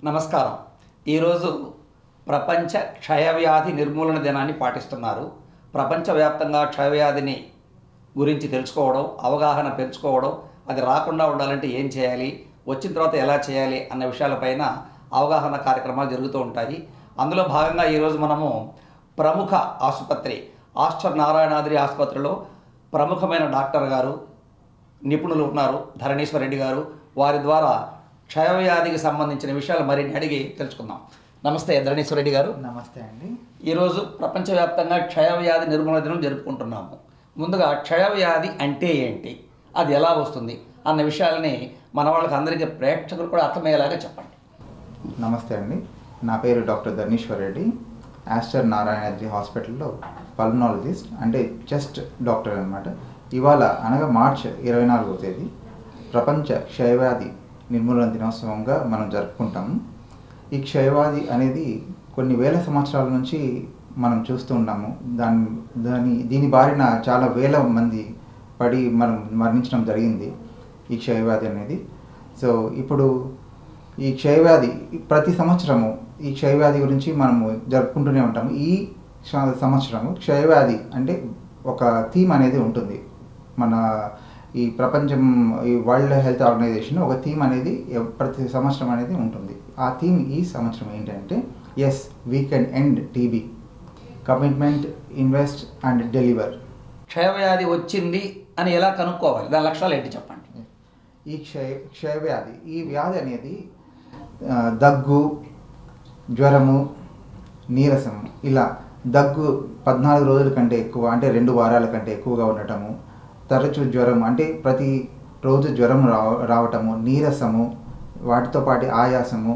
నమస్కారం. ఈరోజు ప్రపంచ క్షయవ్యాధి నిర్మూలన దినాన్ని పాటిస్తున్నారు. ప్రపంచవ్యాప్తంగా క్షయవ్యాధిని గురించి తెలుసుకోవడం, అవగాహన పెంచుకోవడం, అది రాకుండా ఉండాలంటే ఏం చేయాలి, వచ్చిన తర్వాత ఎలా చేయాలి అన్న విషయాలపైన అవగాహన కార్యక్రమాలు జరుగుతూ ఉంటాయి. అందులో భాగంగా ఈరోజు మనము ప్రముఖ ఆసుపత్రి ఆస్టర్ నారాయణాద్రి ఆసుపత్రిలో ప్రముఖమైన డాక్టర్ గారు, నిపుణులు ఉన్నారు, ధరణీశ్వర్ రెడ్డి గారు. వారి ద్వారా క్షయవ్యాధికి సంబంధించిన విషయాలు మరిన్ని అడిగి తెలుసుకుందాం. నమస్తే ధరణీశ్వర్ రెడ్డి గారు. నమస్తే అండి. ఈరోజు ప్రపంచవ్యాప్తంగా క్షయవ్యాధి నిర్మూలన దినం జరుపుకుంటున్నాము. ముందుగా క్షయవ్యాధి అంటే ఏంటి, అది ఎలా వస్తుంది అన్న విషయాలని మన వాళ్ళకి అందరికీ ప్రేక్షకులు కూడా అర్థమయ్యేలాగా చెప్పండి. నమస్తే అండి. నా పేరు డాక్టర్ ధరణీశ్వర్ రెడ్డి. ఆస్టర్ నారాయణాద్రి హాస్పిటల్లో పల్మనాలజిస్ట్, అంటే చెస్ట్ డాక్టర్ అనమాట. ఇవాళ అనగా మార్చ్ 24వ తేదీ ప్రపంచ క్షయవ్యాధి నిర్మూలన దినోత్సవంగా మనం జరుపుకుంటాము. ఈ క్షయవ్యాధి అనేది కొన్ని వేల సంవత్సరాల నుంచి మనం చూస్తూ ఉన్నాము. దీని బారిన చాలా వేల మంది పడి మనం మరణించడం జరిగింది ఈ క్షయవ్యాధి అనేది. సో ఇప్పుడు ఈ క్షయవ్యాధి ప్రతి సంవత్సరము ఈ క్షయవ్యాధి గురించి మనము జరుపుకుంటూనే ఉంటాము. ఈ సంవత్సరము క్షయవ్యాధి అంటే ఒక థీమ్ అనేది ఉంటుంది. మన ఈ ప్రపంచం, ఈ వరల్డ్ హెల్త్ ఆర్గనైజేషన్ ఒక థీమ్ అనేది ప్రతి సంవత్సరం అనేది ఉంటుంది. ఆ థీమ్ ఈ సంవత్సరం ఏంటంటే yes we can end TB, commitment, invest and deliver. క్షయవ్యాధి వచ్చింది అని ఎలా కనుక్కోవాలి, దాని లక్షణాలు ఏంటి చెప్పండి. ఈ క్షయవ్యాధి, ఈ వ్యాధి అనేది దగ్గు, జ్వరము, నీరసము, ఇలా దగ్గు 14 రోజుల కంటే ఎక్కువ, అంటే 2 వారాల కంటే ఎక్కువగా ఉండటము, తరచు జ్వరం అంటే ప్రతి రోజు జ్వరం రావటము, నీరసము, వాటితో పాటు ఆయాసము,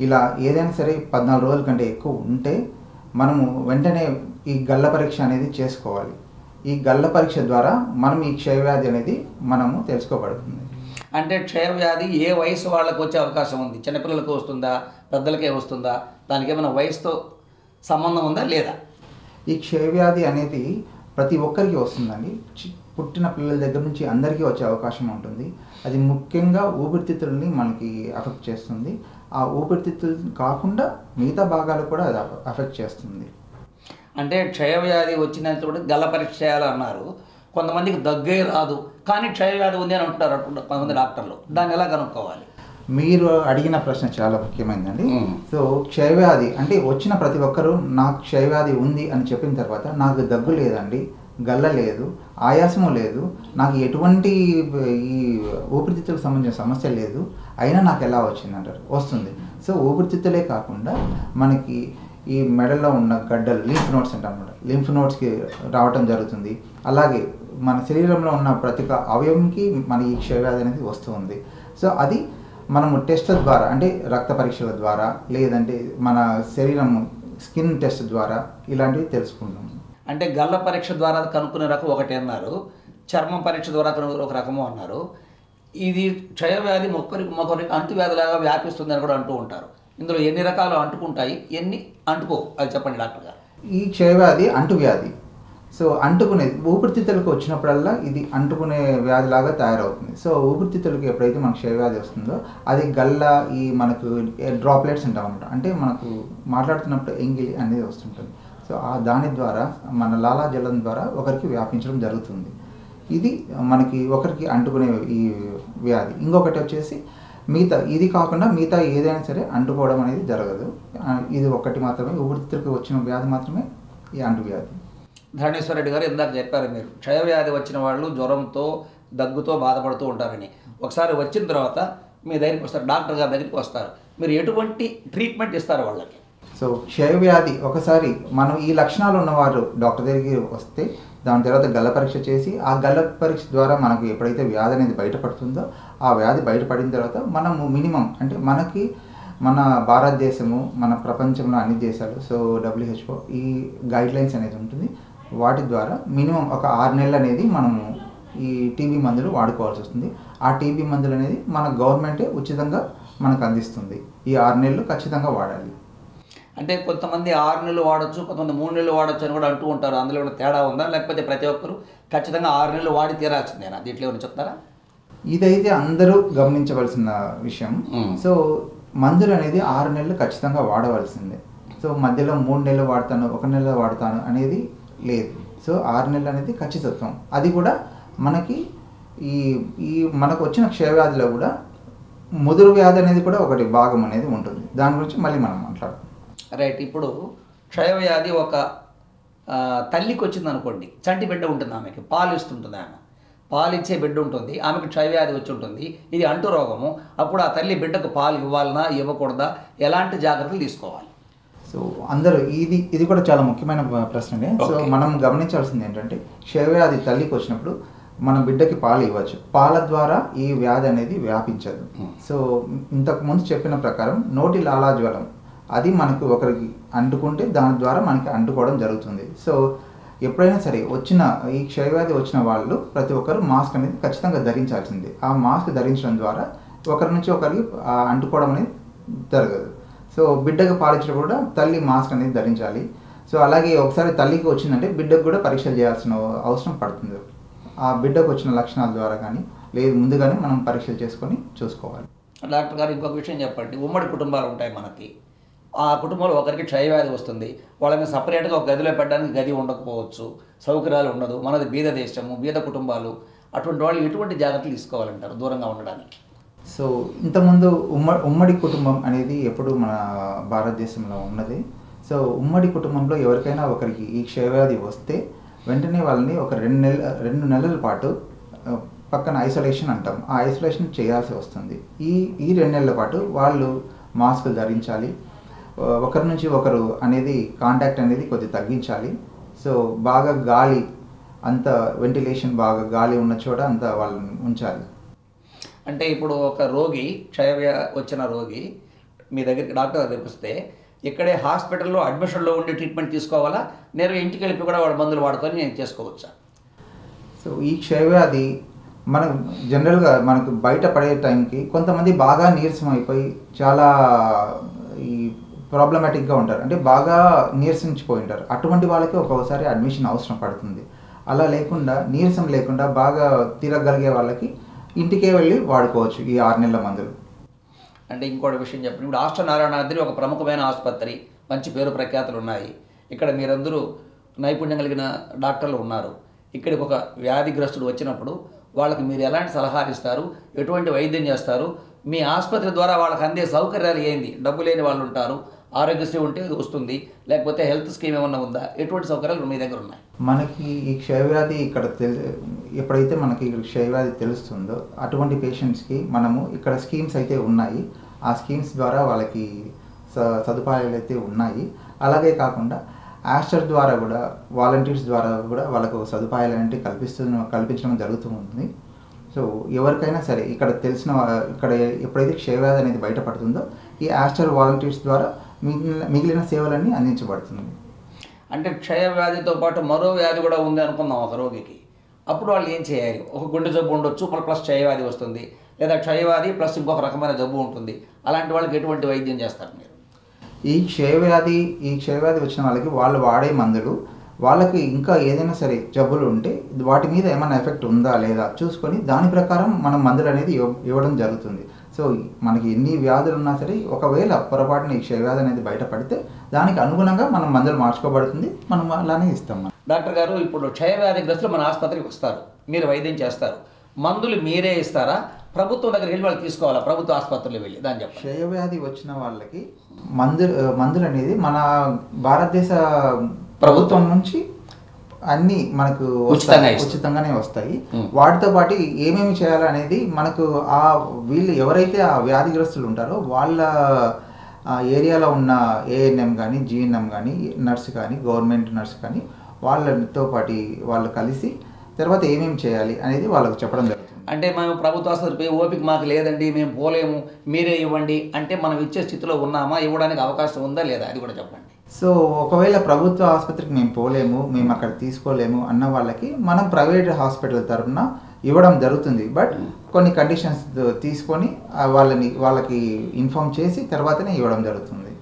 ఇలా ఏదైనా సరే 14 రోజుల కంటే ఎక్కువ ఉంటే మనము వెంటనే ఈ గల్ల పరీక్ష అనేది చేసుకోవాలి. ఈ గల్ల పరీక్ష ద్వారా మనం ఈ క్షయవ్యాధి అనేది మనము తెలుసుకోబడుతుంది. అంటే క్షయవ్యాధి ఏ వయసు వాళ్ళకు వచ్చే అవకాశం ఉంది? చిన్నపిల్లలకు వస్తుందా, పెద్దలకే వస్తుందా? దానికి ఏమైనా వయసుతో సంబంధం ఉందా లేదా? ఈ క్షయవ్యాధి అనేది ప్రతి ఒక్కరికి వస్తుందండి. పుట్టిన పిల్లల దగ్గర నుంచి అందరికీ వచ్చే అవకాశం ఉంటుంది. అది ముఖ్యంగా ఊపిరితిత్తుల్ని మనకి అఫెక్ట్ చేస్తుంది. ఆ ఊపిరితిత్తులు కాకుండా మిగతా భాగాలు కూడా అది అఫెక్ట్ చేస్తుంది. అంటే క్షయవ్యాధి వచ్చినప్పుడు గల్ల పరీక్ష చేయాలన్నారు. కొంతమందికి దగ్గే రాదు కానీ క్షయవ్యాధి ఉంది అని అంటున్నారు కొంతమంది డాక్టర్లు. దాన్ని ఎలా కనుక్కోవాలి? మీరు అడిగిన ప్రశ్న చాలా ముఖ్యమైనదండి. సో క్షయవ్యాధి అంటే వచ్చిన ప్రతి ఒక్కరూ నాకు క్షయవ్యాధి ఉంది అని చెప్పిన తర్వాత నాకు దగ్గు లేదండి, గల్ల లేదు, ఆయాసము లేదు, నాకు ఎటువంటి ఈ ఊపిరితిత్తులకు సంబంధించిన సమస్య లేదు, అయినా నాకు ఎలా వచ్చిందంటారు. వస్తుంది. సో ఊపిరితిత్తులే కాకుండా మనకి ఈ మెడలో ఉన్న గడ్డలు, లింఫ్ నోడ్స్ అంటాం అన్నమాట, లింఫ్ నోడ్స్కి రావటం జరుగుతుంది. అలాగే మన శరీరంలో ఉన్న ప్రతి ఒక్క అవయవంకి మన ఈ క్షయవ్యాధి అనేది వస్తుంది. సో అది మనము టెస్ట్ల ద్వారా, అంటే రక్త పరీక్షల ద్వారా, లేదంటే మన శరీరం స్కిన్ టెస్ట్ ద్వారా ఇలాంటివి తెలుసుకుంటాము. అంటే గల్ల పరీక్ష ద్వారా కనుక్కునే రకం ఒకటి అన్నారు, చర్మం పరీక్ష ద్వారా కనుక్కునే ఒక రకము అన్నారు. ఇది క్షయవ్యాధి మొక్కరికి అంటువ్యాధిలాగా వ్యాపిస్తుంది అని కూడా అంటూ ఉంటారు. ఇందులో ఎన్ని రకాలు అంటుకుంటాయి, ఎన్ని అంటుకోవు, అది చెప్పండి డాక్టర్ గారు. ఈ క్షయవ్యాధి అంటువ్యాధి. సో అంటుకునేది ఊపిరితిత్తులకు వచ్చినప్పుడల్లా ఇది అంటుకునే వ్యాధిలాగా తయారవుతుంది. సో ఊపిరితిత్తులకి ఎప్పుడైతే మనకు క్షయవ్యాధి వస్తుందో అది గల్ల, ఈ మనకు డ్రాప్లెట్స్ అంటాం అనమాట, అంటే మనకు మాట్లాడుతున్నప్పుడు ఎంగిలి అనేది వస్తుంటుంది. సో దాని ద్వారా మన లాలాజలం ద్వారా ఒకరికి వ్యాపించడం జరుగుతుంది. ఇది మనకి ఒకరికి అంటుకునే ఈ వ్యాధి. ఇంకొకటి వచ్చేసి మిగతా, ఇది కాకుండా మిగతా ఏదైనా సరే అంటుకోవడం అనేది జరగదు. ఇది ఒకటి మాత్రమే, ఊపిరితిత్తులకు వచ్చిన వ్యాధి మాత్రమే ఈ అంటువ్యాధి. ధరణీశ్వర్ రెడ్డి గారు ఇందాక చెప్పారు మీరు, క్షయవ్యాధి వచ్చిన వాళ్ళు జ్వరంతో, దగ్గుతో బాధపడుతూ ఉంటారని. ఒకసారి వచ్చిన తర్వాత మీ దగ్గరికి వస్తారు, డాక్టర్ గారి దగ్గరికి వస్తారు, మీరు ఎటువంటి ట్రీట్మెంట్ ఇస్తారు వాళ్ళకి? సో క్షయవ్యాధి ఒకసారి మనం ఈ లక్షణాలు ఉన్నవారు డాక్టర్ దగ్గరికి వస్తే దాని తర్వాత గల్ల పరీక్ష చేసి, ఆ గల్ల పరీక్ష ద్వారా మనకు ఎప్పుడైతే వ్యాధి అనేది బయటపడుతుందో ఆ వ్యాధి బయటపడిన తర్వాత మనము మినిమం, అంటే మనకి మన భారతదేశము, మన ప్రపంచంలో అన్ని దేశాలు, సో WHO ఈ గైడ్లైన్స్ అనేది ఉంటుంది. వాటి ద్వారా మినిమం ఒక 6 నెలలు అనేది మనము ఈ టీబీ మందులు వాడుకోవాల్సి వస్తుంది. ఆ టీబీ మందులు అనేది మన గవర్నమెంటే ఉచితంగా మనకు అందిస్తుంది. ఈ 6 నెలలు ఖచ్చితంగా వాడాలి. అంటే కొంతమంది 6 నెలలు వాడచ్చు, కొంతమంది 3 నెలలు వాడచ్చు అని కూడా అంటూ ఉంటారు. అందులో కూడా తేడా ఉందా, లేకపోతే ప్రతి ఒక్కరు ఖచ్చితంగా 6 నెలలు వాడి తీరాల్సిందేనా? దీంట్లో ఏమైనా చెప్తారా? ఇదైతే అందరూ గమనించవలసిన విషయం. సో మందులు అనేది 6 నెలలు ఖచ్చితంగా వాడవలసిందే. సో మధ్యలో 3 నెలలు వాడతాను, 1 నెల వాడతాను అనేది లేదు. సో 6 నెలలు అనేది ఖచ్చితత్వం. అది కూడా మనకి ఈ ఈ మనకు వచ్చిన క్షయవ్యాధిలో కూడా ముదురు వ్యాధి అనేది కూడా ఒకటి భాగం అనేది ఉంటుంది. దాని గురించి మళ్ళీ మనం మాట్లాడతాం. రైట్. ఇప్పుడు క్షయవ్యాధి ఒక తల్లికి వచ్చింది అనుకోండి, చంటి బిడ్డ ఉంటుంది, ఆమెకి పాలు ఇస్తుంటుంది, ఆమె పాలు ఇచ్చే బిడ్డ ఉంటుంది, ఆమెకు క్షయవ్యాధి వచ్చి ఉంటుంది, ఇది అంటు రోగము. అప్పుడు ఆ తల్లి బిడ్డకు పాలు ఇవ్వాలన్నా ఇవ్వకూడదా, ఎలాంటి జాగ్రత్తలు తీసుకోవాలి? సో అందరూ ఇది కూడా చాలా ముఖ్యమైన ప్రశ్ననే. సో మనం గమనించాల్సింది ఏంటంటే క్షయవ్యాధి తల్లికి వచ్చినప్పుడు మనం బిడ్డకి పాలు ఇవ్వచ్చు. పాల ద్వారా ఈ వ్యాధి అనేది వ్యాపించదు. సో ఇంతకు ముందు చెప్పిన ప్రకారం నోటి లాలాజ్వరం అది మనకు ఒకరికి అంటుకుంటే దాని ద్వారా మనకి అంటుకోవడం జరుగుతుంది. సో ఎప్పుడైనా సరే ఈ క్షయవ్యాధి వచ్చిన వాళ్ళు ప్రతి ఒక్కరు మాస్క్ అనేది ఖచ్చితంగా ధరించాల్సిందే. ఆ మాస్క్ ధరించడం ద్వారా ఒకరి నుంచి ఒకరికి అంటుకోవడం అనేది జరగదు. సో బిడ్డకు పాలించడం కూడా తల్లి మాస్క్ అనేది ధరించాలి. సో అలాగే ఒకసారి తల్లికి వచ్చిందంటే బిడ్డకు కూడా పరీక్షలు చేయాల్సిన అవసరం పడుతుంది. ఆ బిడ్డకు వచ్చిన లక్షణాల ద్వారా కానీ లేదు ముందుగానే మనం పరీక్షలు చేసుకొని చూసుకోవాలి. డాక్టర్ గారు ఇంకొక విషయం చెప్పండి. ఉమ్మడి కుటుంబాలు ఉంటాయి మనకి. ఆ కుటుంబంలో ఒకరికి క్షయవ్యాధి వస్తుంది, వాళ్ళని సపరేట్గా ఒక గదిలో పెట్టడానికి గది ఉండకపోవచ్చు, సౌకర్యాలు ఉండదు, మనది బీద దేశము, బీద కుటుంబాలు, అటువంటి వాళ్ళు ఎటువంటి జాగ్రత్తలు తీసుకోవాలంటారు దూరంగా ఉండడానికి? సో ఇంతకుముందు ఉమ్మడి కుటుంబం అనేది ఎప్పుడు మన భారతదేశంలో ఉన్నది. సో ఉమ్మడి కుటుంబంలో ఎవరికైనా ఒకరికి ఈ క్షయవ్యాధి వస్తే వెంటనే వాళ్ళని ఒక 2 నెలల పాటు పక్కన ఐసోలేషన్ అంటాం, ఆ ఐసోలేషన్ చేయాల్సి వస్తుంది. ఈ 2 నెలల పాటు వాళ్ళు మాస్కులు ధరించాలి. ఒకరి నుంచి ఒకరు అనేది కాంటాక్ట్ అనేది కొద్దిగా తగ్గించాలి. సో బాగా గాలి అంత వెంటిలేషన్ బాగా గాలి ఉన్న చోట అంత వాళ్ళని ఉంచాలి. అంటే ఇప్పుడు ఒక రోగి వచ్చిన రోగి మీ దగ్గరికి డాక్టర్ దగ్గరికి వస్తే ఇక్కడే హాస్పిటల్లో అడ్మిషన్లో ఉండి ట్రీట్మెంట్ తీసుకోవాలా, నేరుగా ఇంటికి వెళ్ళి కూడా వాడు మందులు వాడుకొని నేను చేసుకోవచ్చా? సో ఈ క్షయవ్యాధి మనకు జనరల్గా మనకు బయట పడే టైంకి కొంతమంది బాగా నీరసం అయిపోయి చాలా ఈ ప్రాబ్లమాటిక్గా ఉంటారు, అంటే బాగా నీరసించిపోయి ఉంటారు. అటువంటి వాళ్ళకి ఒక్కొక్కసారి అడ్మిషన్ అవసరం పడుతుంది. అలా లేకుండా నీరసం లేకుండా బాగా తిరగలిగే వాళ్ళకి ఇంటికే వెళ్ళి వాడుకోవచ్చు ఈ 6 నెలల మందులు. అంటే ఇంకోటి విషయం చెప్పండి. ఇప్పుడు ఆస్టర్ నారాయణాద్రి ఒక ప్రముఖమైన ఆసుపత్రి, మంచి పేరు ప్రఖ్యాతులు ఉన్నాయి. ఇక్కడ మీరందరూ నైపుణ్యం కలిగిన డాక్టర్లు ఉన్నారు. ఇక్కడికి ఒక వ్యాధిగ్రస్తుడు వచ్చినప్పుడు వాళ్ళకి మీరు ఎలాంటి సలహాలు ఇస్తారు, ఎటువంటి వైద్యం చేస్తారు, మీ ఆసుపత్రి ద్వారా వాళ్ళకి అందే సౌకర్యాలు ఏంది? డబ్బు లేని వాళ్ళు ఉంటారు, ఆరోగ్యశ్రీ ఉంటే వస్తుంది, లేకపోతే హెల్త్ స్కీమ్ ఏమన్నా ఉందా, ఎటువంటి సౌకర్యాలు మీ దగ్గర ఉన్నాయి? మనకి ఈ క్షయవ్యాధి ఎప్పుడైతే మనకి క్షయవ్యాధి తెలుస్తుందో అటువంటి పేషెంట్స్కి మనము ఇక్కడ స్కీమ్స్ అయితే ఉన్నాయి. ఆ స్కీమ్స్ ద్వారా వాళ్ళకి సదుపాయాలు అయితే ఉన్నాయి. అలాగే కాకుండా ఆస్టర్ ద్వారా కూడా వాలంటీర్స్ ద్వారా కూడా వాళ్ళకు సదుపాయాలు అనేవి కల్పించడం జరుగుతూ ఉంటుంది. సో ఎవరికైనా సరే ఇక్కడ ఎప్పుడైతే క్షయవ్యాధి అనేది బయటపడుతుందో ఈ ఆస్టర్ వాలంటీర్స్ ద్వారా మిగిలిన సేవలన్నీ అందించబడుతుంది. అంటే క్షయవ్యాధితో పాటు మరో వ్యాధి కూడా ఉంది అనుకుందాం ఒక రోగికి, అప్పుడు వాళ్ళు ఏం చేయాలి? ఒక గుండె జబ్బు ఉండొచ్చు ప్లస్ క్షయవ్యాధి వస్తుంది, లేదా క్షయవ్యాధి ప్లస్ ఇంకొక రకమైన జబ్బు ఉంటుంది. అలాంటి వాళ్ళకి ఎటువంటి వైద్యం చేస్తారు మీరు? ఈ క్షయవ్యాధి వచ్చిన వాళ్ళకి వాళ్ళు వాడే మందులు వాళ్ళకి ఇంకా ఏదైనా సరే జబ్బులు ఉంటే వాటి మీద ఏమైనా ఎఫెక్ట్ ఉందా లేదా చూసుకొని దాని ప్రకారం మనం మందులు అనేది ఇవ్వడం జరుగుతుంది. సో మనకి ఎన్ని వ్యాధులు ఉన్నా సరే ఒకవేళ పొరపాటున ఈ క్షయవ్యాధి అనేది బయటపడితే దానికి అనుగుణంగా మనం మందులు మార్చుకోబడుతుంది, మనం అలానే ఇస్తాం. డాక్టర్ గారు, ఇప్పుడు క్షయవ్యాధిగ్రస్తులు మన ఆసుపత్రికి వస్తారు, మీరు వైద్యం చేస్తారు, మందులు మీరే ఇస్తారా, ప్రభుత్వం దగ్గరికి వెళ్ళి వాళ్ళు తీసుకోవాలా, ప్రభుత్వ ఆసుపత్రులు వెళ్ళి? దాని చెప్పండి. క్షయవ్యాధి వచ్చిన వాళ్ళకి మందులు అనేది మన భారతదేశ ప్రభుత్వం నుంచి అన్నీ మనకు ఉచితంగానే వస్తాయి. వాటితో పాటు ఏమేమి చేయాలనేది మనకు వీళ్ళు ఎవరైతే ఆ వ్యాధిగ్రస్తులు ఉంటారో వాళ్ళ ఏరియాలో ఉన్న ఏఎన్ఎం కానీ జిఎన్ఎం కానీ నర్సు కానీ గవర్నమెంట్ నర్సు కానీ వాళ్ళతో పాటు వాళ్ళు కలిసి తర్వాత ఏమేమి చేయాలి అనేది వాళ్ళకు చెప్పడం జరుగుతుంది. అంటే మేము ప్రభుత్వ ఆసుపత్రి ఓపిక మాకు లేదండి, మేము పోలేము, మీరే ఇవ్వండి అంటే మనం ఇచ్చే స్థితిలో ఉన్నామా, ఇవ్వడానికి అవకాశం ఉందా లేదా, అది కూడా చెప్పండి. సో ఒకవేళ ప్రభుత్వ ఆసుపత్రికి మేము పోలేము, మేము అక్కడ తీసుకోలేము అన్న వాళ్ళకి మనం ప్రైవేట్ హాస్పిటల్ తరఫున ఇవ్వడం జరుగుతుంది. బట్ కొన్ని కండిషన్స్ తీసుకొని వాళ్ళకి ఇన్ఫామ్ చేసి తర్వాతనే ఇవ్వడం జరుగుతుంది.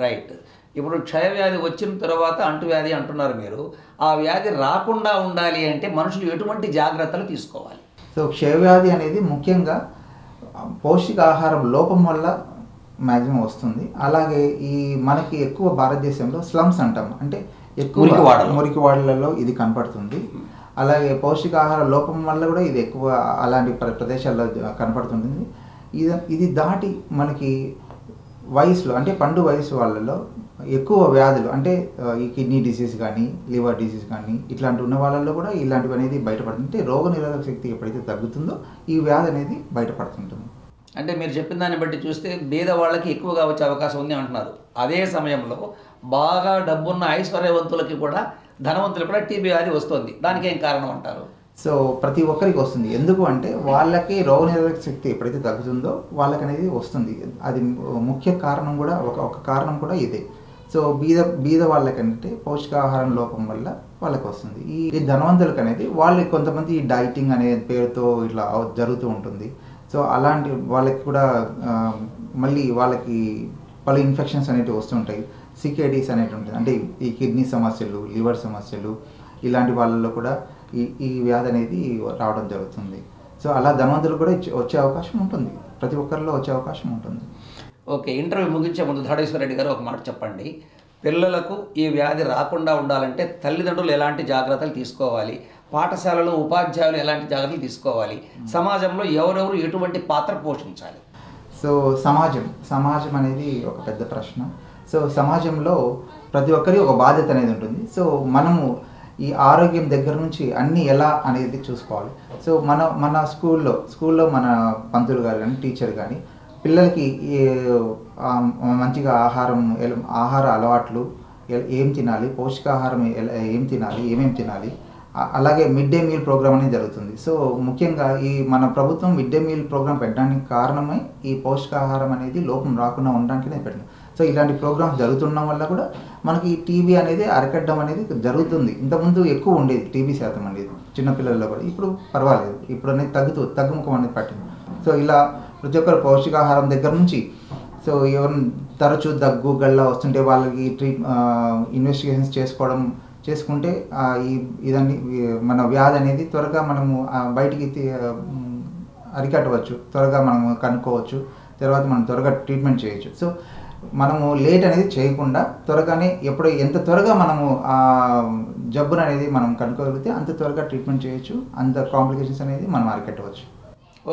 రైట్. ఇప్పుడు క్షయవ్యాధి వచ్చిన తర్వాత అంటువ్యాధి అంటున్నారు మీరు, ఆ వ్యాధి రాకుండా ఉండాలి అంటే మనుషులు ఎటువంటి జాగ్రత్తలు తీసుకోవాలి? సో క్షయవ్యాధి అనేది ముఖ్యంగా పౌష్టికాహారం లోపం వల్ల మ్యాక్సిమం వస్తుంది. అలాగే ఈ మనకి ఎక్కువ భారతదేశంలో స్లమ్స్ అంటాం, అంటే ఎక్కువ మురికి వాడలలో ఇది కనపడుతుంది. అలాగే పౌష్టికాహార లోపం వల్ల కూడా ఇది ఎక్కువ అలాంటి ప్రదేశాల్లో కనపడుతుంటుంది. ఇది దాటి మనకి వయసులో అంటే పండు వయసు వాళ్ళలో ఎక్కువ వ్యాధులు అంటే ఈ కిడ్నీ డిసీజ్ కానీ లివర్ డిసీజ్ కానీ ఇట్లాంటి ఉన్న వాళ్ళల్లో కూడా ఇలాంటివి అనేది బయటపడుతుంది. అంటే రోగనిరోధక శక్తి ఎప్పుడైతే తగ్గుతుందో ఈ వ్యాధి అనేది బయటపడుతుంటుంది. అంటే మీరు చెప్పిన దాన్ని బట్టి చూస్తే బీద వాళ్ళకి ఎక్కువగా వచ్చే అవకాశం ఉంది అంటున్నారు. అదే సమయంలో బాగా డబ్బున్న ఐశ్వర్యవంతులకి కూడా ధనవంతులు కూడా టీబీ వ్యాధి వస్తుంది. దానికి ఏం కారణం అంటారు? సో ప్రతి ఒక్కరికి వస్తుంది. ఎందుకు అంటే వాళ్ళకి రోగనిరోధక శక్తి ఎప్పుడైతే తగ్గుతుందో వాళ్ళకి అనేది వస్తుంది. అది ముఖ్య కారణం కూడా ఒక కారణం కూడా ఇదే. సో బీద వాళ్ళకంటే పౌష్టికాహారం లోపం వల్ల వాళ్ళకి వస్తుంది. ఈ ధనవంతులకు అనేది వాళ్ళకి కొంతమంది ఈ డైటింగ్ అనే పేరుతో ఇట్లా జరుగుతూ ఉంటుంది. సో అలాంటి వాళ్ళకి కూడా మళ్ళీ వాళ్ళకి పలు ఇన్ఫెక్షన్స్ అనేటివి వస్తుంటాయి. సికేడీస్ అనేటివి ఉంటుంది, అంటే ఈ కిడ్నీ సమస్యలు, లివర్ సమస్యలు, ఇలాంటి వాళ్ళలో కూడా ఈ వ్యాధి అనేది రావడం జరుగుతుంది. సో అలా ధనవంతులు కూడా వచ్చే అవకాశం ఉంటుంది, ప్రతి ఒక్కరిలో వచ్చే అవకాశం ఉంటుంది. ఓకే, ఇంటర్వ్యూ ముగించే ముందు ధడేశ్వర రెడ్డి గారు ఒక మాట చెప్పండి. పిల్లలకు ఈ వ్యాధి రాకుండా ఉండాలంటే తల్లిదండ్రులు ఎలాంటి జాగ్రత్తలు తీసుకోవాలి, పాఠశాలలో ఉపాధ్యాయులు ఎలాంటి జాగ్రత్తలు తీసుకోవాలి, సమాజంలో ఎవరెవరు ఎటువంటి పాత్ర పోషించాలి? సో సమాజం అనేది ఒక పెద్ద ప్రశ్న. సో సమాజంలో ప్రతి ఒక్కరి ఒక బాధ్యత అనేది ఉంటుంది. సో మనము ఈ ఆరోగ్యం దగ్గర నుంచి అన్నీ ఎలా అనేది చూసుకోవాలి. సో మన స్కూల్లో మన పంతులు గారు కానీ టీచర్ కానీ పిల్లలకి మంచిగా ఆహార అలవాట్లు ఏం తినాలి, పౌష్టికాహారం ఏం తినాలి, ఏమేమి తినాలి, అలాగే మిడ్ డే మీల్ ప్రోగ్రామ్ అనేది జరుగుతుంది. సో ముఖ్యంగా ఈ మన ప్రభుత్వం మిడ్ డే మీల్ ప్రోగ్రామ్ పెట్టడానికి కారణమై ఈ పౌష్టికాహారం అనేది లోపం రాకుండా ఉండడానికి నేను పెట్టింది. సో ఇలాంటి ప్రోగ్రామ్స్ జరుగుతుండడం వల్ల కూడా మనకి ఈ టీబీ అనేది అరికట్టడం అనేది జరుగుతుంది. ఇంతకుముందు ఎక్కువ ఉండేది టీబీ శాతం అనేది చిన్నపిల్లల్లో కూడా, ఇప్పుడు పర్వాలేదు, ఇప్పుడు అనేది తగ్గుముఖం అనేది పట్టింది. సో ఇలా ప్రతి ఒక్కరు పౌష్టికాహారం దగ్గర నుంచి, సో ఎవరిని తరచూ దగ్గు గళ్ళ వస్తుంటే వాళ్ళకి ఇన్వెస్టిగేషన్స్ చేసుకుంటే ఇదన్నీ మన వ్యాధి అనేది త్వరగా మనము బయటికి అరికట్టవచ్చు, త్వరగా మనము కనుక్కోవచ్చు, తర్వాత మనం త్వరగా ట్రీట్మెంట్ చేయొచ్చు. సో మనము లేట్ అనేది చేయకుండా త్వరగానే ఎంత త్వరగా మనము జబ్బును అనేది మనం కనుక్కోగలిగితే అంత త్వరగా ట్రీట్మెంట్ చేయొచ్చు, అంత కాంప్లికేషన్స్ అనేది మనం అరికట్టవచ్చు.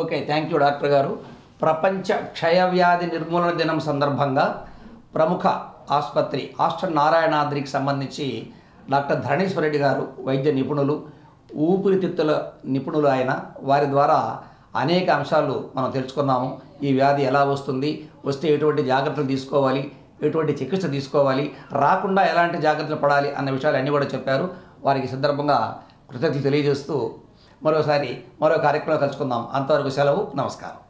ఓకే, థ్యాంక్ యూ డాక్టర్ గారు. ప్రపంచ క్షయవ్యాధి నిర్మూలన దినం సందర్భంగా ప్రముఖ ఆసుపత్రి ఆస్టర్ నారాయణాద్రికి సంబంధించి డాక్టర్ ధరణేశ్వర రెడ్డి గారు వైద్య నిపుణులు, ఊపిరితిత్తుల నిపుణులు ఆయన, వారి ద్వారా అనేక అంశాలు మనం తెలుసుకున్నాము. ఈ వ్యాధి ఎలా వస్తుంది, వస్తే ఎటువంటి జాగ్రత్తలు తీసుకోవాలి, ఎటువంటి చికిత్స తీసుకోవాలి, రాకుండా ఎలాంటి జాగ్రత్తలు పడాలి అన్న విషయాలు అన్నీ కూడా చెప్పారు. వారికి సందర్భంగా కృతజ్ఞతలు తెలియజేస్తూ మరో కార్యక్రమంలో కలుసుకుందాం. అంతవరకు సెలవు, నమస్కారం.